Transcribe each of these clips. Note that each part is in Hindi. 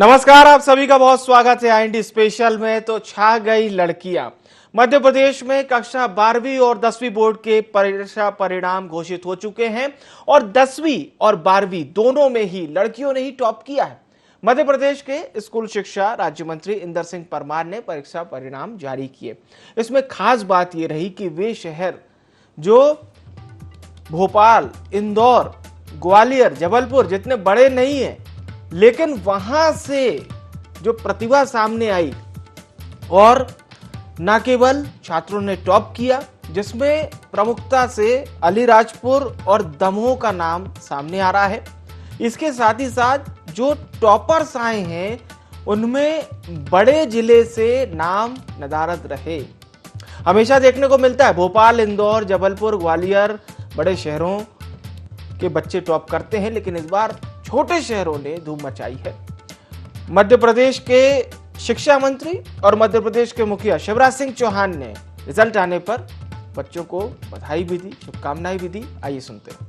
नमस्कार, आप सभी का बहुत स्वागत है आईएनडी स्पेशल में। तो छा गई लड़कियां। मध्य प्रदेश में कक्षा 12वीं और 10वीं बोर्ड के परीक्षा परिणाम घोषित हो चुके हैं और 10वीं और 12वीं दोनों में ही लड़कियों ने ही टॉप किया है। मध्य प्रदेश के स्कूल शिक्षा राज्य मंत्री इंदर सिंह परमार ने परीक्षा परिणाम जारी किए। इसमें खास बात यह रही कि वे शहर जो भोपाल, इंदौर, ग्वालियर, जबलपुर जितने बड़े नहीं हैं, लेकिन वहां से जो प्रतिभा सामने आई और न केवल छात्रों ने टॉप किया, जिसमें प्रमुखता से अलीराजपुर और दमोह का नाम सामने आ रहा है। इसके साथ ही साथ जो टॉपर्स आए हैं उनमें बड़े जिले से नाम नदारद रहे। हमेशा देखने को मिलता है भोपाल, इंदौर, जबलपुर, ग्वालियर बड़े शहरों के बच्चे टॉप करते हैं, लेकिन इस बार छोटे शहरों ने धूम मचाई है। मध्य प्रदेश के शिक्षा मंत्री और मध्य प्रदेश के मुखिया शिवराज सिंह चौहान ने रिजल्ट आने पर बच्चों को बधाई भी दी, शुभकामनाएं भी दी। आइए सुनते हैं।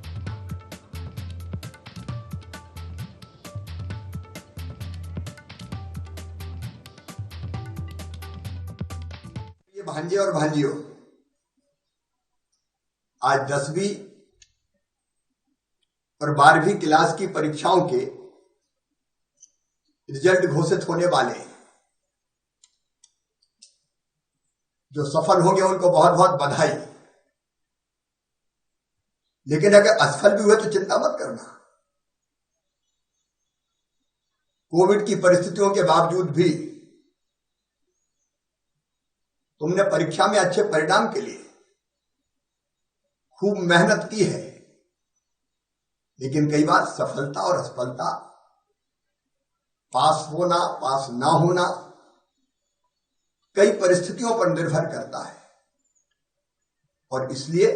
ये भांजे और भांजियों, आज 10वीं और 12वीं क्लास की परीक्षाओं के रिजल्ट घोषित होने वाले हैं। जो सफल होंगे उनको बहुत बहुत बधाई। लेकिन अगर असफल भी हुए तो चिंता मत करना। कोविड की परिस्थितियों के बावजूद भी तुमने परीक्षा में अच्छे परिणाम के लिए खूब मेहनत की है, लेकिन कई बार सफलता और असफलता, पास होना पास ना होना कई परिस्थितियों पर निर्भर करता है। और इसलिए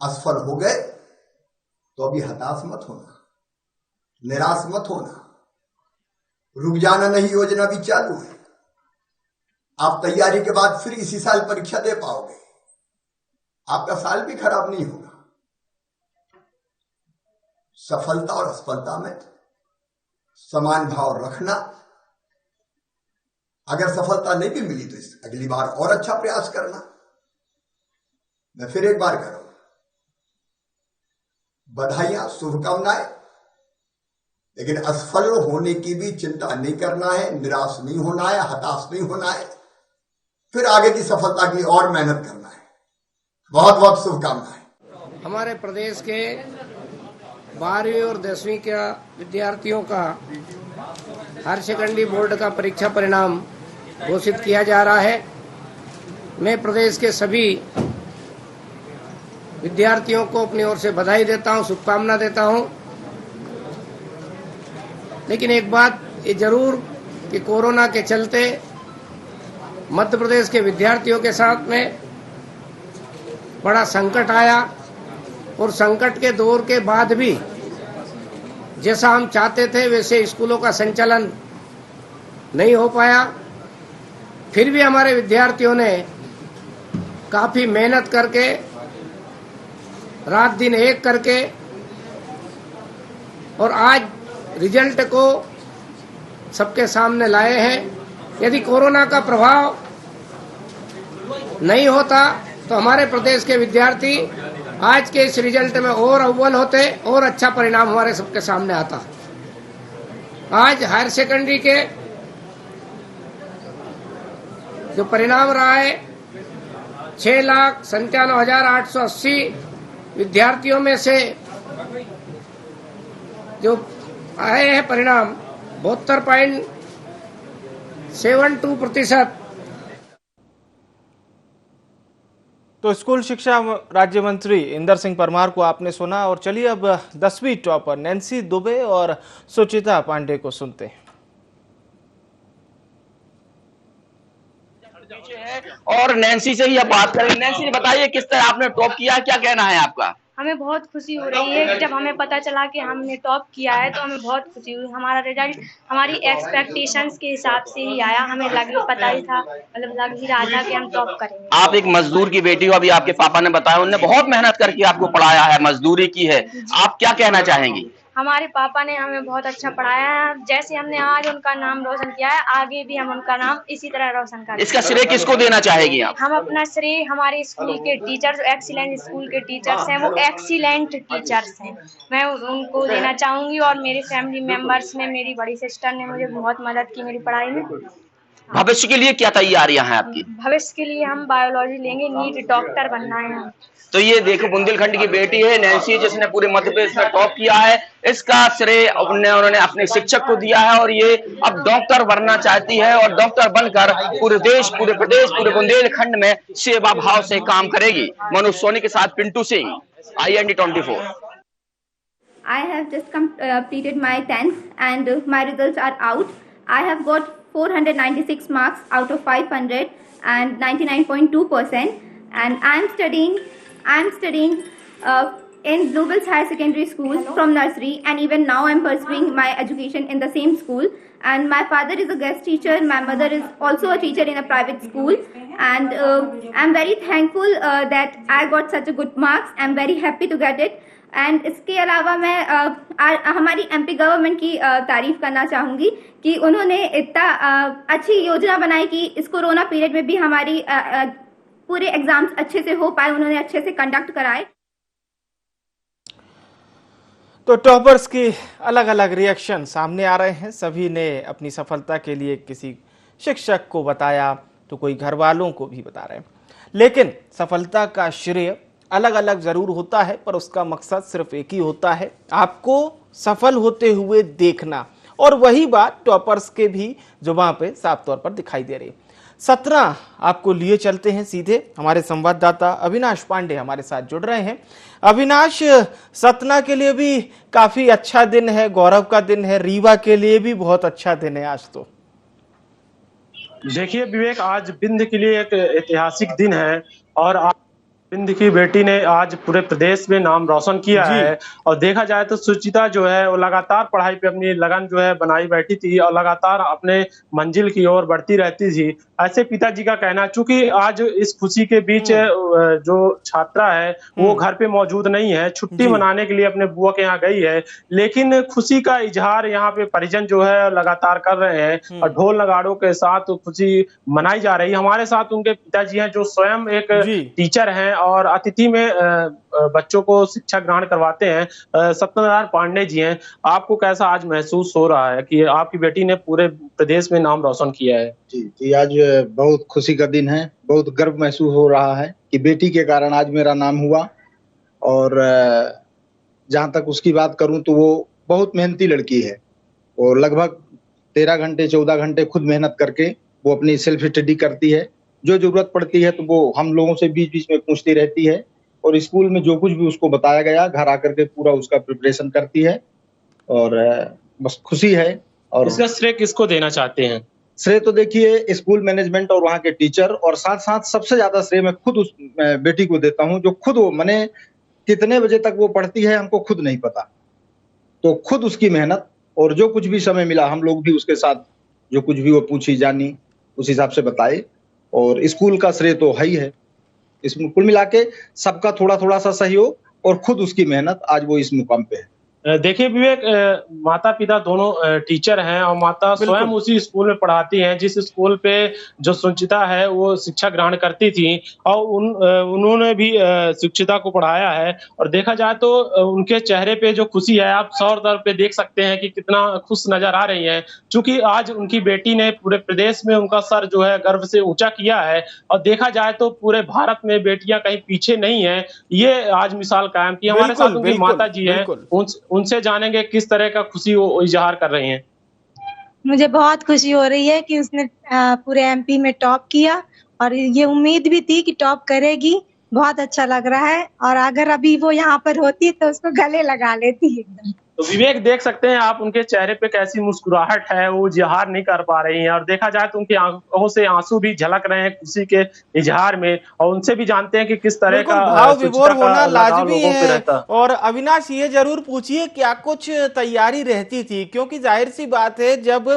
असफल हो गए तो अभी हताश मत होना, निराश मत होना, रुक जाना नहीं, योजना भी चालू है। आप तैयारी के बाद फिर इसी साल परीक्षा दे पाओगे, आपका साल भी खराब नहीं होगा। सफलता और असफलता में समान भाव रखना। अगर सफलता नहीं भी मिली तो अगली बार और अच्छा प्रयास करना। मैं फिर एक बार करूं, बधाइयां, शुभकामनाएं, लेकिन असफल होने की भी चिंता नहीं करना है, निराश नहीं होना है, हताश नहीं होना है, फिर आगे की सफलता के लिए और मेहनत करना है। बहुत बहुत शुभकामनाएं। हमारे प्रदेश के 12वीं और 10वीं के विद्यार्थियों का हायर सेकेंडरी बोर्ड का परीक्षा परिणाम घोषित किया जा रहा है। मैं प्रदेश के सभी विद्यार्थियों को अपनी ओर से बधाई देता हूं, शुभकामना देता हूं। लेकिन एक बात ये जरूर कि कोरोना के चलते मध्य प्रदेश के विद्यार्थियों के साथ में बड़ा संकट आया और संकट के दौर के बाद भी जैसा हम चाहते थे वैसे स्कूलों का संचालन नहीं हो पाया। फिर भी हमारे विद्यार्थियों ने काफी मेहनत करके, रात दिन एक करके, और आज रिजल्ट को सबके सामने लाए हैं। यदि कोरोना का प्रभाव नहीं होता तो हमारे प्रदेश के विद्यार्थी आज के इस रिजल्ट में और अव्वल होते और अच्छा परिणाम हमारे सबके सामने आता। आज हायर सेकेंडरी के जो परिणाम रहा है, 6,97,880 विद्यार्थियों में से जो आए हैं परिणाम 72.72%। तो स्कूल शिक्षा राज्य मंत्री इंदर सिंह परमार को आपने सुना, और चलिए अब 10वीं टॉपर नैन्सी दुबे और सुचिता पांडे को सुनते हैं। और नैन्सी से ही अब बात करेंगे। नैन्सी, बताइए किस तरह आपने टॉप किया, क्या कहना है आपका? हमें बहुत खुशी हो रही है। जब हमें पता चला कि हमने टॉप किया है तो हमें बहुत खुशी हुई। हमारा रिजल्ट हमारी एक्सपेक्टेशंस के हिसाब से ही आया। हमें पता ही था, मतलब लग ही रहा था कि हम टॉप करेंगे। आप एक मजदूर की बेटी हो, अभी आपके पापा ने बताया उन्होंने बहुत मेहनत करके आपको पढ़ाया है, मजदूरी की है। आप क्या कहना चाहेंगी? हमारे पापा ने हमें बहुत अच्छा पढ़ाया है। जैसे हमने आज उनका नाम रोशन किया है, आगे भी हम उनका नाम इसी तरह रोशन करेंगे। इसका श्रेय किसको देना चाहेगी आप? हम अपना श्रेय हमारे स्कूल के टीचर्स, एक्सीलेंट स्कूल के टीचर्स हैं, वो एक्सीलेंट टीचर्स हैं, मैं उनको देना चाहूंगी। और मेरे फैमिली मेंबर्स ने, मेरी बड़ी सिस्टर ने मुझे बहुत मदद की मेरी पढ़ाई में। भविष्य के लिए क्या तैयारियां हैं आपकी? भविष्य के लिए हम बायोलॉजी लेंगे, नीट डॉक्टर बनना है हम। तो ये देखो बुंदेलखंड की बेटी है नैन्सी, जिसने पूरे मध्य प्रदेश में टॉप किया है। इसका श्रेय उन्होंने अपने शिक्षक को दिया है और ये अब डॉक्टर बनना चाहती है और डॉक्टर बनकर पूरे देश, पूरे प्रदेश, पूरे बुंदेलखंड में सेवा भाव से काम करेगी। मनोज सोनी के साथ Pintu Singh, IND 24। I have just completed my 10th and my results are out. I have got 496 marks out of 500 and 99.2%, and I am studying in Bluebells Higher Secondary School from nursery, and even now I am pursuing my education in the same school. And my father is a guest teacher, my mother is also a teacher in a private school, and I am very thankful that I got such a good marks. I am very happy to get it. And इसके अलावा मैं हमारी MP गवर्नमेंट की तारीफ करना चाहूँगी कि उन्होंने इतना अच्छी योजना बनाई कि इस कोरोना पीरियड में भी हमारी पूरे एग्जाम्स अच्छे से हो पाए, उन्होंने अच्छे से कंडक्ट कराए। तो टॉपर्स की अलग अलग रिएक्शन सामने आ रहे हैं। सभी ने अपनी सफलता के लिए किसी शिक्षक को बताया तो कोई घर वालों को भी बता रहे हैं, लेकिन सफलता का श्रेय अलग अलग जरूर होता है, पर उसका मकसद सिर्फ एक ही होता है, आपको सफल होते हुए देखना। और वही बात टॉपर्स के भी जुबान पे साफ तौर पर दिखाई दे रही है। 17 आपको लिए चलते हैं सीधे। हमारे संवाददाता अविनाश पांडे हमारे साथ जुड़ रहे हैं। अविनाश, सतना के लिए भी काफी अच्छा दिन है, गौरव का दिन है, रीवा के लिए भी बहुत अच्छा दिन है आज। तो देखिए विवेक, आज बिंद के लिए एक ऐतिहासिक दिन है और बिंद की बेटी ने आज पूरे प्रदेश में नाम रोशन किया है। और देखा जाए तो सुचिता जो है वो लगातार पढ़ाई पे अपनी लगन जो है बनाई बैठी थी और लगातार अपने मंजिल की ओर बढ़ती रहती थी, ऐसे पिताजी का कहना। चूंकि आज इस खुशी के बीच जो छात्रा है वो घर पे मौजूद नहीं है, छुट्टी मनाने के लिए अपने बुआ के यहाँ गई है, लेकिन खुशी का इजहार यहाँ पे परिजन जो है लगातार कर रहे हैं और ढोल नगाड़ों के साथ खुशी मनाई जा रही है। हमारे साथ उनके पिताजी हैं जो स्वयं एक टीचर हैं और अतिथि में बच्चों को शिक्षा ग्रहण करवाते हैं। सत्यनारायण पांडे जी हैं, आपको कैसा आज महसूस हो रहा है कि आपकी बेटी ने पूरे प्रदेश में नाम रोशन किया है? जी, आज बहुत खुशी का दिन है, बहुत गर्व महसूस हो रहा है कि बेटी के कारण आज मेरा नाम हुआ। और जहां तक उसकी बात करूं तो वो बहुत मेहनती लड़की है और लगभग 13 घंटे 14 घंटे खुद मेहनत करके वो अपनी सेल्फ स्टडी करती है। जो जरूरत पड़ती है तो वो हम लोगों से बीच बीच में पूछती रहती है और स्कूल में जो कुछ भी उसको बताया गया घर आकर के पूरा उसका प्रिपरेशन करती है और बस खुशी है। और इसका श्रेय किसको देना चाहते हैं? श्रेय तो देखिए स्कूल मैनेजमेंट और वहाँ के टीचर, और साथ साथ सबसे ज्यादा श्रेय मैं खुद उस बेटी को देता हूँ जो खुद वो माने कितने बजे तक वो पढ़ती है हमको खुद नहीं पता, तो खुद उसकी मेहनत और जो कुछ भी समय मिला हम लोग भी उसके साथ जो कुछ भी वो पूछी जानी उस हिसाब से बताए। और स्कूल का श्रेय तो है ही है, इसमें कुल मिला के सबका थोड़ा थोड़ा सा सहयोग और खुद उसकी मेहनत, आज वो इस मुकाम पे है। देखिए विवेक, माता पिता दोनों टीचर हैं और माता स्वयं उसी स्कूल में पढ़ाती हैं जिस स्कूल पे जो सुचिता है वो शिक्षा ग्रहण करती थी और उन्होंने भी सुचिता को पढ़ाया है। और देखा जाए तो उनके चेहरे पे जो खुशी है आप तौर पे देख सकते हैं कि कितना खुश नजर आ रही हैं, क्योंकि आज उनकी बेटी ने पूरे प्रदेश में उनका सर जो है गर्व से ऊंचा किया है। और देखा जाए तो पूरे भारत में बेटियां कहीं पीछे नहीं है, ये आज मिसाल कायम की। हमारे साथ उनकी माता जी है, उनसे जानेंगे किस तरह का खुशी वो इजहार कर रही हैं। मुझे बहुत खुशी हो रही है कि उसने पूरे MP में टॉप किया और ये उम्मीद भी थी कि टॉप करेगी। बहुत अच्छा लग रहा है और अगर अभी वो यहाँ पर होती तो उसको गले लगा लेती एकदम। तो विवेक देख सकते हैं आप उनके चेहरे पे कैसी मुस्कुराहट है, वो इजहार नहीं कर पा रही हैं और देखा जाए तो उनकी आंखों से आंसू भी झलक रहे हैं खुशी के इजहार में। और उनसे भी जानते हैं कि किस तरह का भाव विभोर होना लाजमी है। और अविनाश ये जरूर पूछिए क्या कुछ तैयारी रहती थी, क्योंकि जाहिर सी बात है जब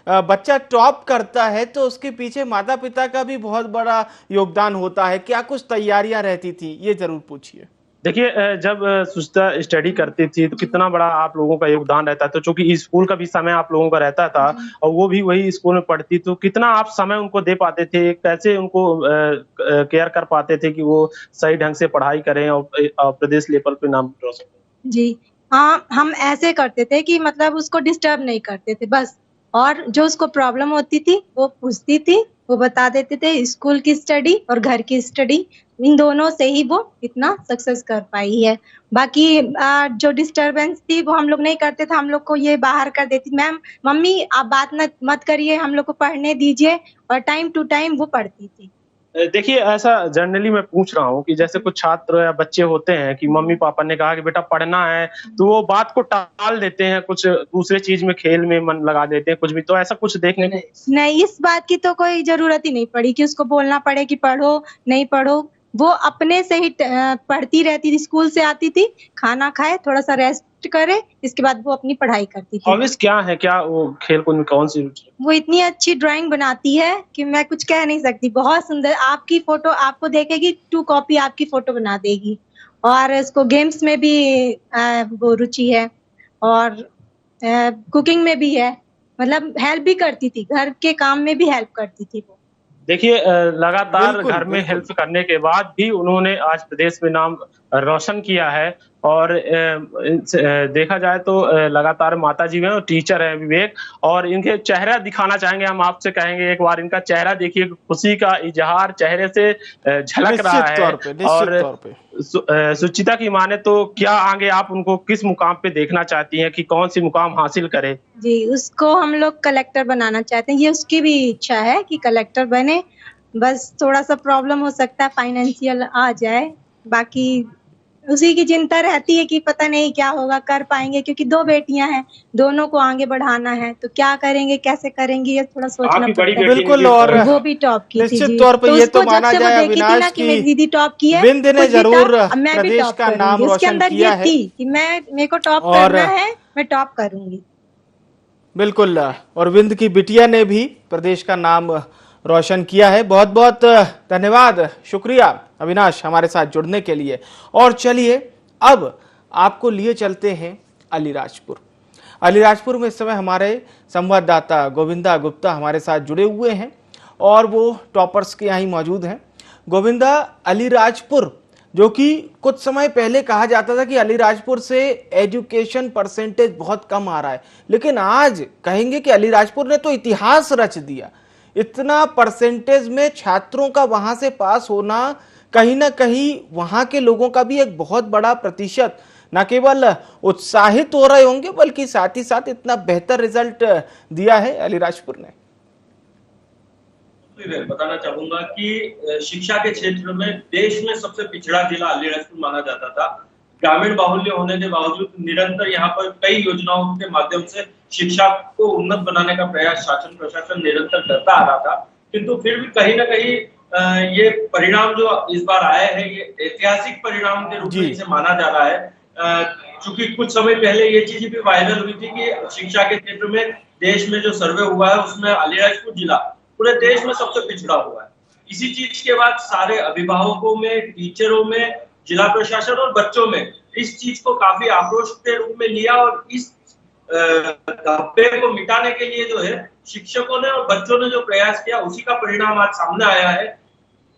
बच्चा टॉप करता है तो उसके पीछे माता पिता का भी बहुत बड़ा योगदान होता है, क्या कुछ तैयारियां रहती थी, ये जरूर पूछिए। देखिए जब सुचिता स्टडी करती थी तो कितना बड़ा आप लोगों का योगदान रहता था, तो चूंकि स्कूल का भी समय आप लोगों का रहता था और वो भी वही स्कूल में पढ़ती, तो कितना आप समय उनको दे पाते थे, कैसे उनको केयर कर पाते थे कि वो सही ढंग से पढ़ाई करें और प्रदेश लेवल पे नाम रोशन करें? जी हाँ, हम ऐसे करते थे कि मतलब उसको डिस्टर्ब नहीं करते थे बस, और जो उसको प्रॉब्लम होती थी वो पूछती थी, वो बता देते थे। स्कूल की स्टडी और घर की स्टडी, इन दोनों से ही वो इतना सक्सेस कर पाई है। बाकी जो डिस्टरबेंस थी वो हम लोग नहीं करते थे, हम लोग को ये बाहर कर देती, मैम मम्मी आप बात मत करिए, हम लोग को पढ़ने दीजिए, और टाइम टू टाइम वो पढ़ती थी। देखिए ऐसा जनरली मैं पूछ रहा हूँ कि जैसे कुछ छात्र या बच्चे होते हैं कि मम्मी पापा ने कहा कि बेटा पढ़ना है, तो वो बात को टाल देते हैं, कुछ दूसरे चीज में, खेल में मन लगा देते हैं, कुछ भी, तो ऐसा कुछ देखने को नहीं, इस बात की तो कोई जरूरत ही नहीं पड़ी कि उसको बोलना पड़े कि पढ़ो नहीं पढ़ो, वो अपने से ही पढ़ती रहती थी। स्कूल से आती थी, खाना खाए, थोड़ा सा रेस्ट करे, इसके बाद वो अपनी पढ़ाई करती थी। हॉबीज क्या है, क्या वो खेल कूद में कौन सी रुचि है? वो इतनी अच्छी ड्राइंग बनाती है कि मैं कुछ कह नहीं सकती, बहुत सुंदर। आपकी फोटो आपको देखेगी 2 कॉपी आपकी फोटो बना देगी। और इसको गेम्स में भी वो रुचि है, और कुकिंग में भी है, मतलब हेल्प भी करती थी, घर के काम में भी हेल्प करती थी वो। देखिए लगातार घर में हेल्प करने के बाद भी उन्होंने आज प्रदेश में नाम रोशन किया है, और देखा जाए तो लगातार माताजी हैं और टीचर हैं विवेक, और इनके चेहरा दिखाना चाहेंगे हम, आपसे कहेंगे एक बार इनका चेहरा देखिए, खुशी का इजहार चेहरे से झलक रहा है। और सुचिता की माने तो क्या आगे आप उनको किस मुकाम पे देखना चाहती हैं कि कौन सी मुकाम हासिल करे? जी, उसको हम लोग कलेक्टर बनाना चाहते हैं, ये उसकी भी इच्छा है कि कलेक्टर बने। बस थोड़ा सा प्रॉब्लम हो सकता है, फाइनेंशियल आ जाए, बाकी उसी की चिंता रहती है कि पता नहीं क्या होगा, कर पाएंगे, क्योंकि 2 बेटियां हैं, दोनों को आगे बढ़ाना है, तो क्या करेंगे, कैसे करेंगे, ये थोड़ा सोचना पड़ता है। बिल्कुल, और वो भी टॉप की थी, निश्चित तौर पे ये तो माना जाए अविनाश की दीदी टॉप की है, विंध्य ने जरूर प्रदेश का नाम रोशन किया है, कि मेरे को टॉप करना है, मैं टॉप करूंगी। बिल्कुल, और विंध्य की बिटिया ने भी प्रदेश का नाम रोशन किया है। बहुत बहुत धन्यवाद, शुक्रिया अविनाश हमारे साथ जुड़ने के लिए। और चलिए अब आपको लिए चलते हैं अलीराजपुर। अलीराजपुर में इस समय हमारे संवाददाता गोविंदा गुप्ता हमारे साथ जुड़े हुए हैं और वो टॉपर्स के यहाँ ही मौजूद हैं। गोविंदा, अलीराजपुर जो कि कुछ समय पहले कहा जाता था कि अलीराजपुर से एजुकेशन परसेंटेज बहुत कम आ रहा है, लेकिन आज कहेंगे कि अलीराजपुर ने तो इतिहास रच दिया। इतना परसेंटेज में छात्रों का वहां से पास होना, कहीं ना कहीं वहां के लोगों का भी एक बहुत बड़ा प्रतिशत न केवल उत्साहित हो रहे होंगे, बल्कि साथ ही साथ इतना बेहतर रिजल्ट दिया है अलीराजपुर ने। बताना चाहूंगा कि शिक्षा के क्षेत्र में देश में सबसे पिछड़ा जिला अलीराजपुर माना जाता था। ग्रामीण बाहुल्य होने के बावजूद निरंतर यहाँ पर कई योजनाओं के माध्यम से शिक्षा को उन्नत बनाने का प्रयास शासन प्रशासन निरंतर करता आ रहा था, किंतु फिर भी कहीं ना कहीं ये परिणाम जो इस बार आए हैं, ये ऐतिहासिक परिणाम के रूप में इसे माना जा रहा है। चूंकि कुछ समय पहले ये चीज भी वायरल हुई थी कि शिक्षा के क्षेत्र में देश में जो सर्वे हुआ है उसमें अलीराजपुर जिला पूरे देश में सबसे पिछड़ा हुआ है। इसी चीज के बाद सारे अभिभावकों में, टीचरों में, जिला प्रशासन और बच्चों में इस चीज को काफी आक्रोश के रूप में लिया, और इस धब्बे को मिटाने के लिए जो है शिक्षकों ने और बच्चों ने जो प्रयास किया, उसी का परिणाम आज सामने आया है।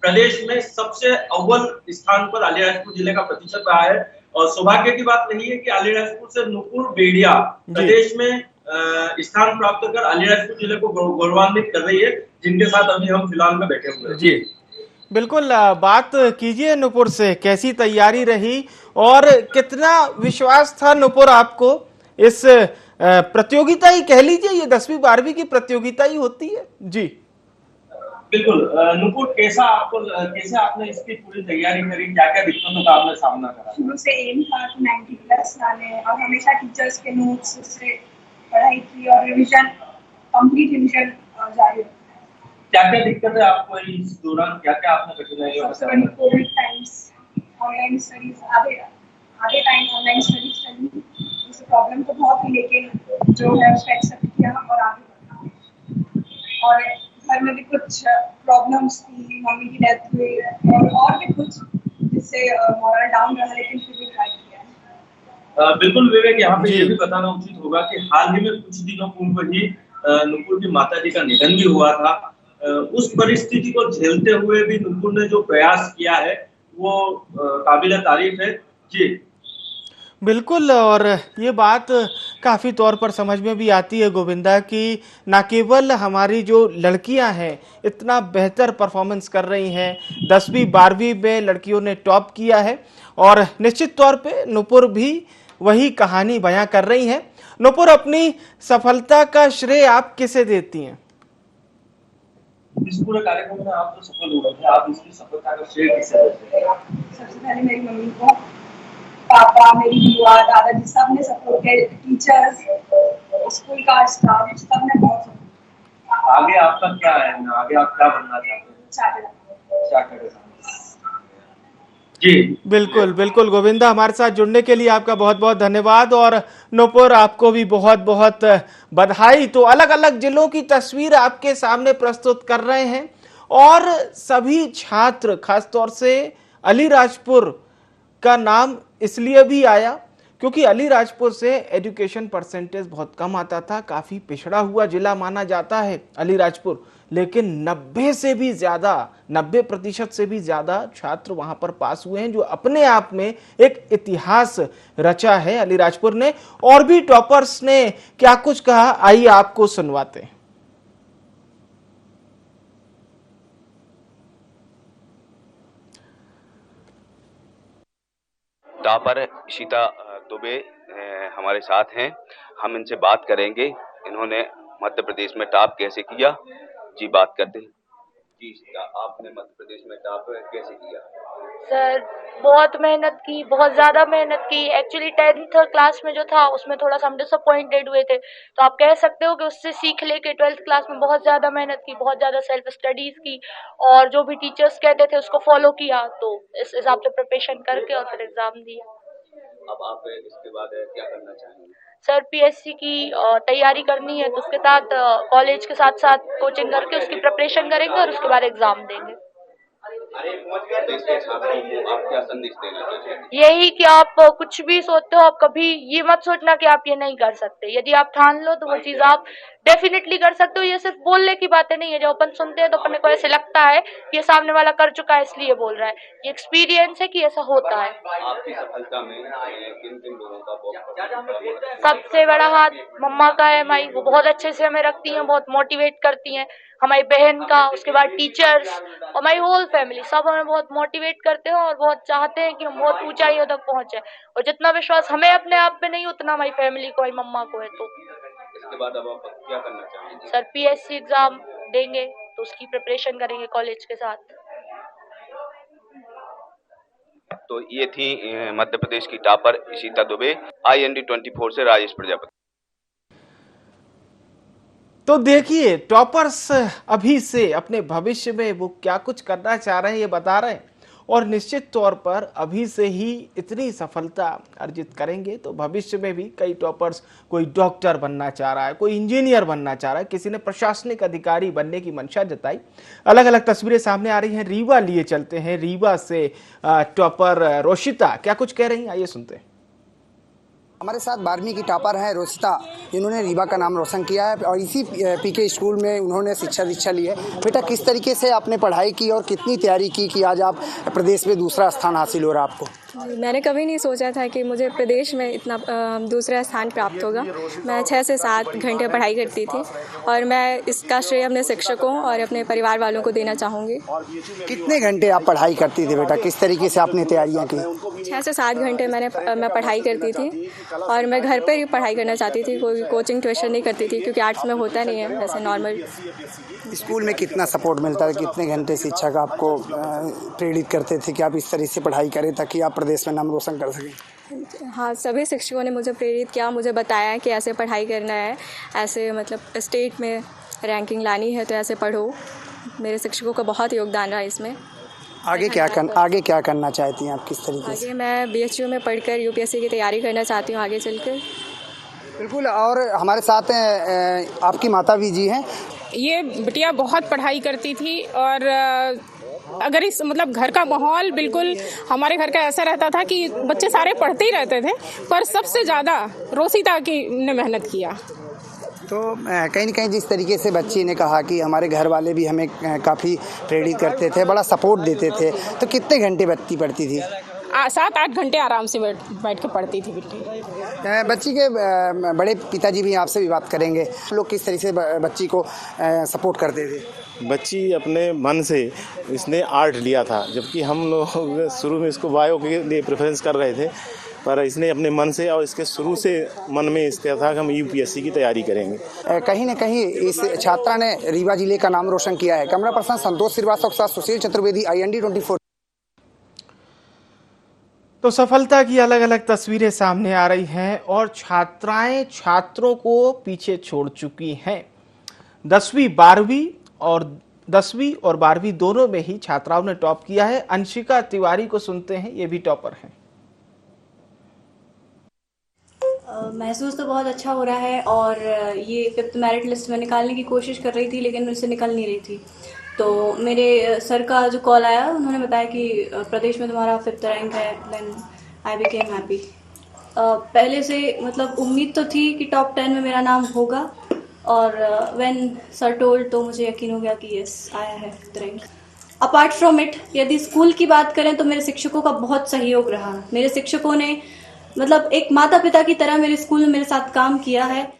प्रदेश में सबसे अव्वल स्थान पर अलीराजपुर जिले का प्रतिशत रहा है, और सौभाग्य की बात नहीं है कि अलीराजपुर से नुपुर बेड़िया प्रदेश में स्थान प्राप्त कर अलीराजपुर जिले को गौरवान्वित कर रही है, जिनके साथ अभी हम फिलहाल में बैठे हुए हैं। जी बिल्कुल, बात कीजिए नुपुर से, कैसी तैयारी रही और कितना विश्वास था नुपुर आपको? इस प्रतियोगिता ही कह लीजिए, ये 10वीं 12वीं की प्रतियोगिता ही होती है। जी बिल्कुल, नुपुर कैसे आपने इसकी पूरी तैयारी करी, क्या क्या दिक्कतों का आपने सामना करा? शुरू से एम था कि 90+ लाने, और हमेशा टीचर्स के नोट्स से पढ़ाई की और रिवीजन, कंप्लीट रिवीजन जारी। क्या क्या दिक्कतें आपको इस दौरान, क्या क्या आपने कठिनाइयों का सामना? कोविड टाइम्स, ऑनलाइन स्टडीज, आधे टाइम ऑनलाइन स्टडीज चली, उस प्रॉब्लम तो बहुत ही, लेकिन जो है उसको एक्सेप्ट किया और आगे बढ़ा। और घर में भी कुछ प्रॉब्लम्स थी, मम्मी की डेथ हुई और भी कुछ, जिससे मॉरल डाउन रहा, लेकिन फिर भी ट्राई किया। बिल्कुल विवेक, यहाँ पे ये भी बताना उचित होगा कि हाल ही में कुछ दिनों पूर्व ही नुपुर की माता जी का निधन भी हुआ था। उस परिस्थिति को झेलते हुए भी नुपुर ने जो प्रयास किया है वो काबिल तारीफ है। जी बिल्कुल, और ये बात काफ़ी तौर पर समझ में भी आती है गोविंदा कि न केवल हमारी जो लड़कियां हैं इतना बेहतर परफॉर्मेंस कर रही हैं, 10वीं 12वीं में लड़कियों ने टॉप किया है और निश्चित तौर पे नुपुर भी वही कहानी बयां कर रही हैं। नुपुर, अपनी सफलता का श्रेय आप किसे देती हैं? इस पूरे कार्यक्रम में आप जो सफल हो रहे हैं, आप इसकी सफलता का श्रेय किसे देते हैं? सबसे पहले मेरी मम्मी को, पापा, मेरी बुआ, दादाजी सब ने सपोर्ट किया, टीचर्स, स्कूल का स्टाफ सब ने बहुत सपोर्ट किया। आगे आपका क्या है? आगे आप क्या बनना चाहते हैं? चार्टर्ड जी बिल्कुल बिल्कुल गोविंदा, हमारे साथ जुड़ने के लिए आपका बहुत बहुत धन्यवाद और नुपुर आपको भी बहुत बहुत बधाई। तो अलग अलग जिलों की तस्वीर आपके सामने प्रस्तुत कर रहे हैं और सभी छात्र, खासतौर से अलीराजपुर का नाम इसलिए भी आया क्योंकि अलीराजपुर से एजुकेशन परसेंटेज बहुत कम आता था, काफ़ी पिछड़ा हुआ जिला माना जाता है अलीराजपुर, लेकिन 90% से भी ज़्यादा छात्र वहां पर पास हुए हैं, जो अपने आप में एक इतिहास रचा है अलीराजपुर ने। और भी टॉपर्स ने क्या कुछ कहा, आइए आपको सुनवाते हैं। टॉपर इशिता दुबे हमारे साथ हैं, हम इनसे बात करेंगे इन्होंने मध्य प्रदेश में टॉप कैसे किया। जी बात करते हैं। जी इशिता, आपने मध्य प्रदेश में टॉप कैसे किया? सर बहुत मेहनत की, बहुत ज़्यादा मेहनत की। एक्चुअली 10th क्लास में जो था उसमें थोड़ा सा हम डिसअपॉइंटेड हुए थे, तो आप कह सकते हो कि उससे सीख लेके 12th क्लास में बहुत ज़्यादा मेहनत की, बहुत ज़्यादा सेल्फ स्टडीज़ की और जो भी टीचर्स कहते थे उसको फॉलो किया, तो इस हिसाब से प्रिपरेशन करके और फिर एग्ज़ाम दिया। अब आप इसके बाद क्या करना चाहेंगे? सर पीएससी की तैयारी करनी है, तो उसके साथ कॉलेज के साथ साथ कोचिंग करके उसकी प्रिपरेशन करेंगे और उसके बाद एग्ज़ाम देंगे। देश के छात्रों को आप क्या संदेश देना चाहते हैं? यही कि आप कुछ भी सोचते हो, आप कभी ये मत सोचना कि आप ये नहीं कर सकते। यदि आप ठान लो तो वो चीज़ आप डेफिनेटली कर सकते हो। ये सिर्फ बोलने की बातें नहीं है। जब अपन सुनते हैं तो अपने को ऐसे लगता है कि ये सामने वाला कर चुका है इसलिए बोल रहा है, ये एक्सपीरियंस है कि ऐसा होता है। आपकी सफलता में किन किन लोगों का बहुत सबसे बड़ा हाथ मम्मा का है। माई वो बहुत अच्छे से हमें रखती हैं, बहुत मोटिवेट करती हैं। हमारी बहन का, उसके बाद टीचर्स और हमारी होल फैमिली सब हमें बहुत मोटिवेट करते हैं और बहुत चाहते हैं कि हम बहुत ऊंचाइयों तक पहुंचे। और जितना विश्वास हमें अपने आप पे नहीं, उतना हमारी फैमिली को, हमारी मम्मा को है। तो इसके बाद अब आप क्या करना चाहेंगे? सर पीएससी एग्जाम देंगे, तो उसकी प्रिपरेशन करेंगे कॉलेज के साथ। तो ये थी मध्य प्रदेश की टॉपर इशिता दुबे। IND 24 से राजेश प्रजापति। तो देखिए, टॉपर्स अभी से अपने भविष्य में वो क्या कुछ करना चाह रहे हैं ये बता रहे हैं और निश्चित तौर पर अभी से ही इतनी सफलता अर्जित करेंगे तो भविष्य में भी कई टॉपर्स, कोई डॉक्टर बनना चाह रहा है, कोई इंजीनियर बनना चाह रहा है, किसी ने प्रशासनिक अधिकारी बनने की मंशा जताई। अलग अलग तस्वीरें सामने आ रही हैं। रीवा लिए चलते हैं। रीवा से टॉपर रोशिता क्या कुछ कह रही हैं, आइए सुनते हैं। हमारे साथ 12वीं की टॉपर हैं रोशिता, जिन्होंने रीवा का नाम रोशन किया है और इसी पीके स्कूल में उन्होंने शिक्षा ली है। बेटा किस तरीके से आपने पढ़ाई की और कितनी तैयारी की कि आज आप प्रदेश में दूसरा स्थान हासिल हो रहा है आपको? मैंने कभी नहीं सोचा था कि मुझे प्रदेश में इतना दूसरा स्थान प्राप्त होगा। मैं 6 से 7 घंटे पढ़ाई करती थी और मैं इसका श्रेय अपने शिक्षकों और अपने परिवार वालों को देना चाहूँगी। कितने घंटे आप पढ़ाई करती थी बेटा, किस तरीके से आपने तैयारियाँ की? 6 से 7 घंटे मैं पढ़ाई करती थी और मैं घर पर ही पढ़ाई करना चाहती थी, कोई कोचिंग ट्यूशन नहीं करती थी क्योंकि आर्ट्स में होता नहीं है वैसे नॉर्मल। स्कूल में कितना सपोर्ट मिलता है, कितने घंटे शिक्षक आपको प्रेरित करते थे कि आप इस तरह से पढ़ाई करें ताकि आप प्रदेश में नाम रोशन कर सकें? हाँ, सभी शिक्षकों ने मुझे प्रेरित किया, मुझे बताया कि ऐसे पढ़ाई करना है, ऐसे मतलब स्टेट में रैंकिंग लानी है तो ऐसे पढ़ो। मेरे शिक्षकों का बहुत योगदान रहा इसमें। आगे क्या करना चाहती हैं आप, किस तरीके से? आगे मैं BHU में पढ़कर UPSC की तैयारी करना चाहती हूँ आगे चलकर। बिल्कुल। और हमारे साथ आपकी माता भी जी हैं। ये बिटिया बहुत पढ़ाई करती थी और अगर इस मतलब घर का माहौल बिल्कुल हमारे घर का ऐसा रहता था कि बच्चे सारे पढ़ते ही रहते थे, पर सबसे ज़्यादा रोशिता की ने मेहनत किया। तो कहीं न कहीं जिस तरीके से बच्ची ने कहा कि हमारे घर वाले भी हमें काफ़ी प्रेरित करते थे, बड़ा सपोर्ट देते थे, तो कितने घंटे बच्ची पढ़ती थी? 7-8 घंटे आराम से बैठ के पढ़ती थी बिल्कुल। बच्ची के बड़े पिताजी भी आपसे भी बात करेंगे, लोग किस तरह से बच्ची को सपोर्ट करते थे? बच्ची अपने मन से इसने आर्ट लिया था, जबकि हम लोग शुरू में इसको बायो के लिए प्रेफरेंस कर रहे थे, पर इसने अपने मन से और इसके शुरू से मन में इसका था कि हम यूपीएससी की तैयारी करेंगे। कहीं न कहीं इस छात्रा ने रीवा जिले का नाम रोशन किया है। कैमरा पर्सन संतोष श्रीवास्तव के साथ सुशील चतुर्वेदी, IND 24। तो सफलता की अलग अलग तस्वीरें सामने आ रही हैं और छात्राएं छात्रों को पीछे छोड़ चुकी हैं। 10वीं और 12वीं दोनों में ही छात्राओं ने टॉप किया है। अंशिका तिवारी को सुनते हैं, ये भी टॉपर हैं। महसूस तो बहुत अच्छा हो रहा है और ये 5th मेरिट लिस्ट में निकालने की कोशिश कर रही थी, लेकिन उससे निकल नहीं रही थी। तो मेरे सर का जो कॉल आया, उन्होंने बताया कि प्रदेश में तुम्हारा 5th रैंक है। Then I became happy. पहले से मतलब उम्मीद तो थी कि टॉप 10 में मेरा नाम होगा, और व्हेन सर टोल्ड तो मुझे यकीन हो गया कि यस, आया है 5th rank. Apart from it, यदि स्कूल की बात करें तो मेरे शिक्षकों का बहुत सहयोग रहा। मेरे शिक्षकों ने मतलब एक माता पिता की तरह मेरे स्कूल में मेरे साथ काम किया है।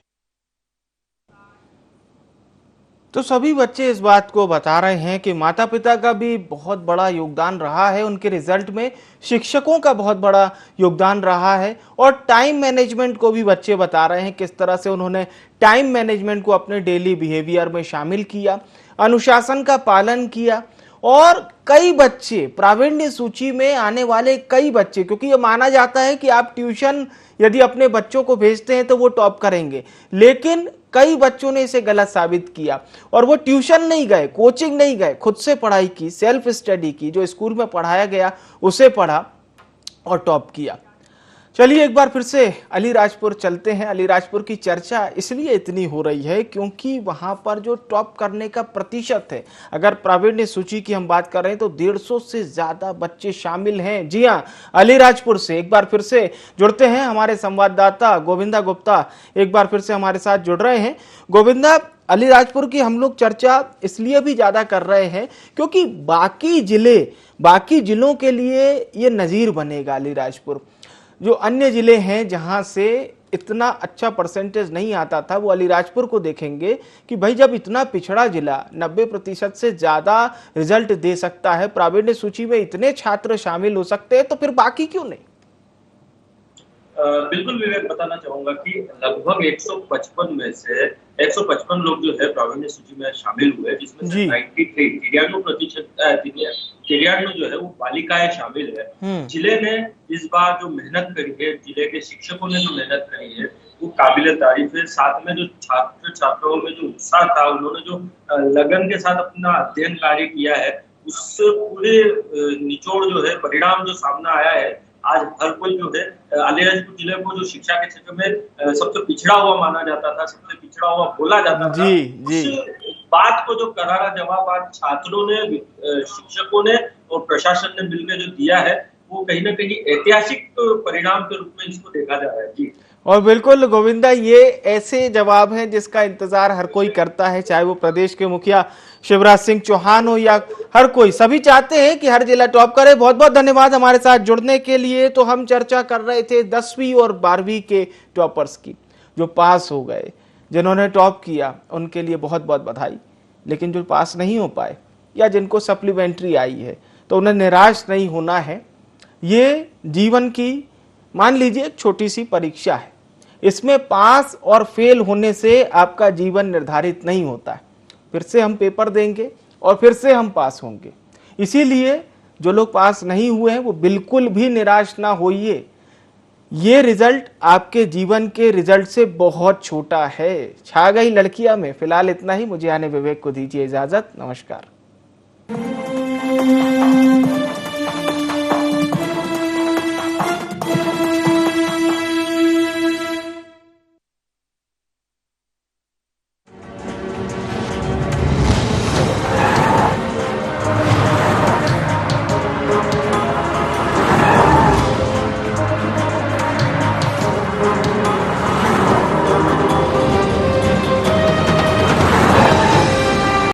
तो सभी बच्चे इस बात को बता रहे हैं कि माता पिता का भी बहुत बड़ा योगदान रहा है, उनके रिजल्ट में शिक्षकों का बहुत बड़ा योगदान रहा है, और टाइम मैनेजमेंट को भी बच्चे बता रहे हैं किस तरह से उन्होंने टाइम मैनेजमेंट को अपने डेली बिहेवियर में शामिल किया, अनुशासन का पालन किया। और कई बच्चे प्रावीण्य सूची में आने वाले कई बच्चे, क्योंकि ये माना जाता है कि आप ट्यूशन यदि अपने बच्चों को भेजते हैं तो वो टॉप करेंगे, लेकिन कई बच्चों ने इसे गलत साबित किया और वो ट्यूशन नहीं गए, कोचिंग नहीं गए, खुद से पढ़ाई की, सेल्फ स्टडी की, जो स्कूल में पढ़ाया गया उसे पढ़ा और टॉप किया। चलिए एक बार फिर से अलीराजपुर चलते हैं। अलीराजपुर की चर्चा इसलिए इतनी हो रही है क्योंकि वहां पर जो टॉप करने का प्रतिशत है, अगर प्रावीण्य सूची की हम बात कर रहे हैं तो 150 से ज्यादा बच्चे शामिल हैं। जी हां, अलीराजपुर से एक बार फिर से जुड़ते हैं हमारे संवाददाता गोविंदा गुप्ता, एक बार फिर से हमारे साथ जुड़ रहे हैं। गोविंदा, अलीराजपुर की हम लोग चर्चा इसलिए भी ज्यादा कर रहे हैं क्योंकि बाकी जिलों के लिए ये नजीर बनेगा। अलीराजपुर जो अन्य जिले हैं जहां से इतना अच्छा परसेंटेज नहीं आता था, वो अलीराजपुर को देखेंगे कि भाई जब इतना पिछड़ा जिला 90% से ज्यादा रिजल्ट दे सकता है, प्रावीण्य सूची में इतने छात्र शामिल हो सकते हैं, तो फिर बाकी क्यों नहीं? बिल्कुल विवेक, बताना चाहूंगा कि लगभग 155 में से 155 लोग जो है प्रावीण्य सूची में शामिल हुए, जिसमें से 93 जो है वो बालिकाएं शामिल है। जिले ने इस बार जो मेहनत करी है, जिले के शिक्षकों ने जो मेहनत करी है, वो काबिले तारीफ है। साथ में जो छात्र छात्राओं में जो उत्साह था, उन्होंने जो लगन के साथ अपना अध्ययन कार्य किया है, उससे पूरे निचोड़ जो है, परिणाम जो सामने आया है। आज हर कोई जो है अलीराजपुर जिले को जो शिक्षा के क्षेत्र में सबसे पिछड़ा हुआ माना जाता था, सबसे पिछड़ा हुआ बोला जाता था, उस बात को जो करारा जवाब आज छात्रों ने, शिक्षकों ने और प्रशासन ने मिलकर जो दिया है, वो कहीं ना कहीं ऐतिहासिक परिणाम के रूप में इसको देखा जा रहा है। जी, और बिल्कुल गोविंदा, ये ऐसे जवाब हैं जिसका इंतजार हर कोई करता है, चाहे वो प्रदेश के मुखिया शिवराज सिंह चौहान हो या हर कोई, सभी चाहते हैं कि हर जिला टॉप करे। बहुत बहुत धन्यवाद हमारे साथ जुड़ने के लिए। तो हम चर्चा कर रहे थे 10वीं और 12वीं के टॉपर्स की, जो पास हो गए, जिन्होंने टॉप किया, उनके लिए बहुत बहुत बधाई। लेकिन जो पास नहीं हो पाए या जिनको सप्लीमेंट्री आई है, तो उन्हें निराश नहीं होना है। ये जीवन की मान लीजिए एक छोटी सी परीक्षा है, इसमें पास और फेल होने से आपका जीवन निर्धारित नहीं होता है। फिर से हम पेपर देंगे और फिर से हम पास होंगे। इसीलिए जो लोग पास नहीं हुए हैं वो बिल्कुल भी निराश ना होइए। ये रिजल्ट आपके जीवन के रिजल्ट से बहुत छोटा है। छा गई लड़कियां में फिलहाल इतना ही। मुझे आने विवेक को दीजिए इजाजत। नमस्कार।